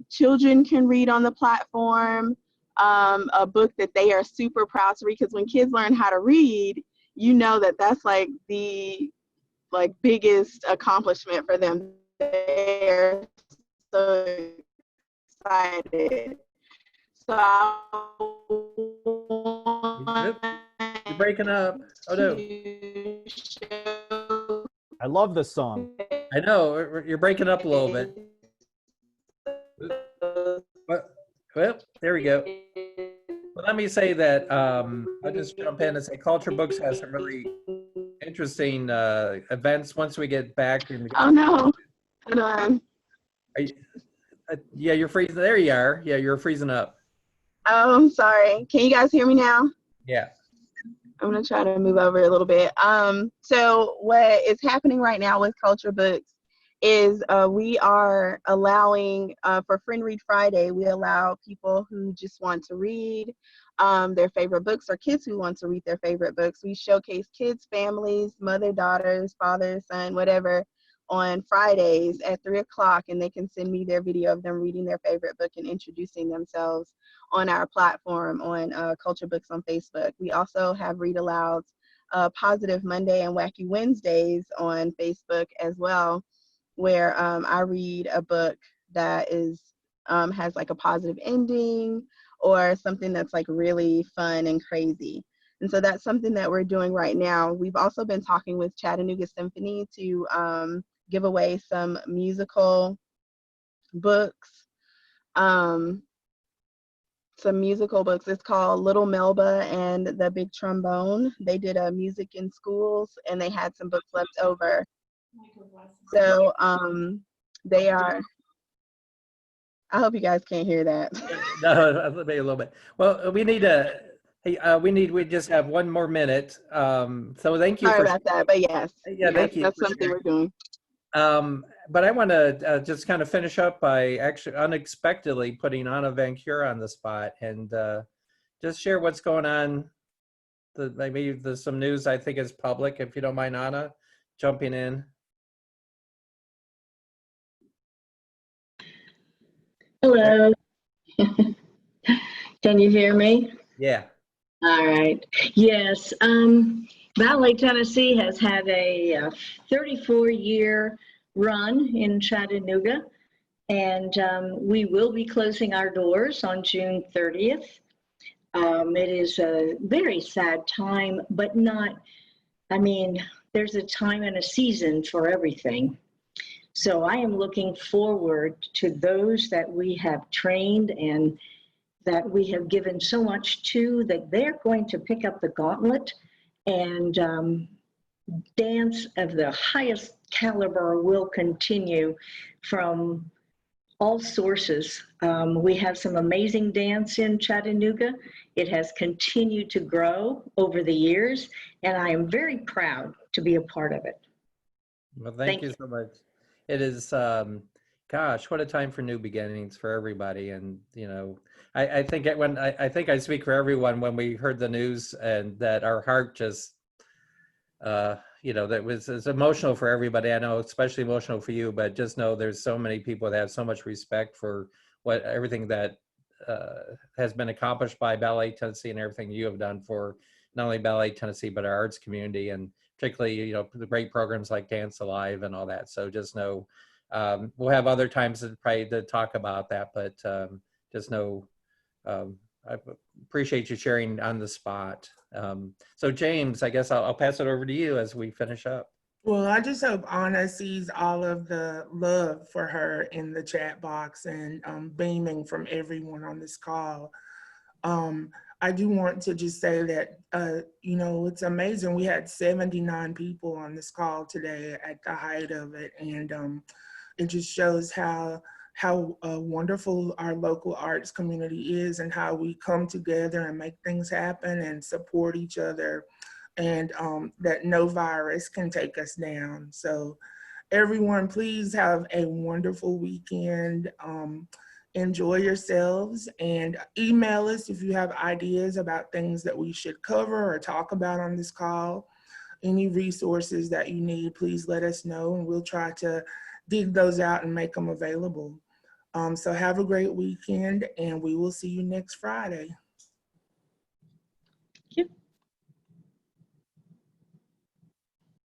children can read on the platform a book that they are super proud to read, because when kids learn how to read, you know that's like the biggest accomplishment for them. They're so excited. So you're breaking up. Oh no. I love this song. I know, you're breaking up a little bit. Well, there we go. Well, let me say that I'll just jump in and say Culture Books has some really interesting events once we get back. Oh no, hold on. Yeah, you're freezing. There you are. Yeah, you're freezing up. Oh, I'm sorry. Can you guys hear me now? Yeah. I'm gonna try to move over a little bit. So what is happening right now with Culture Books is we are allowing, for Friend Read Friday, we allow people who just want to read their favorite books, or kids who want to read their favorite books. We showcase kids, families, mother, daughters, father, son, whatever, on Fridays at 3 o'clock, and they can send me their video of them reading their favorite book and introducing themselves on our platform on Culture Books on Facebook. We also have read alouds Positive Monday and Wacky Wednesdays on Facebook as well, where I read a book that is has like a positive ending, or something that's like really fun and crazy. And so that's something that we're doing right now. We've also been talking with Chattanooga Symphony to give away some musical books. It's called Little Melba and the Big Trombone. They did a music in schools, and they had some books left over. So they are, I hope you guys can't hear that. No, maybe a little bit. Well, we just have one more minute. So thank you. Sorry about that, but yes. Yeah, thank you. That's something we're doing. But I want to just kind of finish up by actually unexpectedly putting Anna Van Cure on the spot, and just share what's going on. Maybe there's some news I think is public, if you don't mind, Anna, jumping in. Hello. Can you hear me? Yeah. All right. Yes. Valley, Tennessee has had a 34-year run in Chattanooga, and we will be closing our doors on June 30th. It is a very sad time, but not I mean, there's a time and a season for everything. So I am looking forward to those that we have trained and that we have given so much to, that they're going to pick up the gauntlet and dance of the highest caliber will continue from all sources. We have some amazing dance in Chattanooga. It has continued to grow over the years, and I am very proud to be a part of it. Well, thank you so much. It is, gosh, what a time for new beginnings for everybody. And, you know, I think I think I speak for everyone when we heard the news, and that our heart just, you know, that was it's emotional for everybody. I know, especially emotional for you, but just know there's so many people that have so much respect for everything that has been accomplished by Ballet Tennessee and everything you have done for not only Ballet Tennessee, but our arts community, and particularly, you know, the great programs like Dance Alive and all that. So just know, we'll have other times probably to talk about that, but just know, I appreciate you sharing on the spot. So James, I guess I'll pass it over to you as we finish up. Well, I just hope Anna sees all of the love for her in the chat box and beaming from everyone on this call. I do want to just say that, you know, it's amazing. We had 79 people on this call today at the height of it. And it just shows how wonderful our local arts community is, and how we come together and make things happen and support each other, and that no virus can take us down. So everyone, please have a wonderful weekend. Enjoy yourselves, and email us if you have ideas about things that we should cover or talk about on this call. Any resources that you need, please let us know, and we'll try to dig those out and make them available. So have a great weekend, and we will see you next Friday.